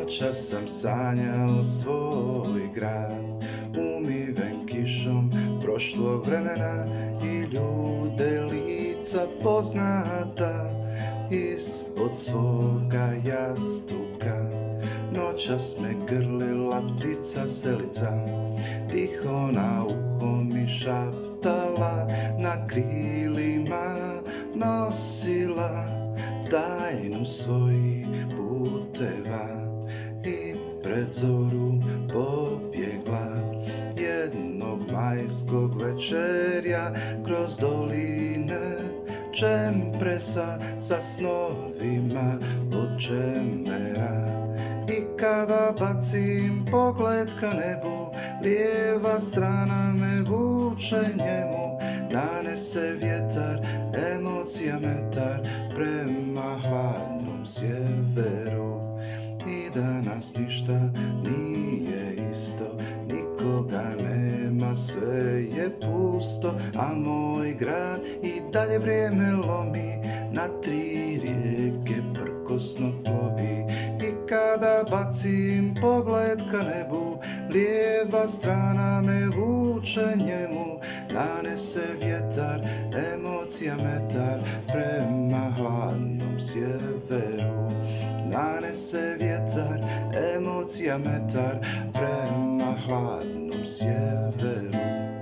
Noćas sam sanjao svoj grad, umiven kišom prošlog vremena i ljude lica poznata ispod svoga jastuka. Noćas me grlila ptica selica, tiho na uho mi šaptala, na krilima nosila tajnu svojih puteva i pred zoru pobjegla jednog majskog večerja kroz doline čempresa sa snovima od čemera. I kada bacim pogled ka nebu, lijeva strana me vuče njemu, nanese vjetar, emocija metar prema hladnom sjeveru. I danas ništa nije isto, nikoga nema, sve je pusto, a moj grad i dalje vrijeme lomi, na 3 rijeke prkosno plovi. I kada bacim pogled ka nebu, lijeva strana me vuče njemu, nanese vjetar, emocija metar prema hladnom sjeveru. Nanese vjetar, emocija metar prema hladnom sjeveru.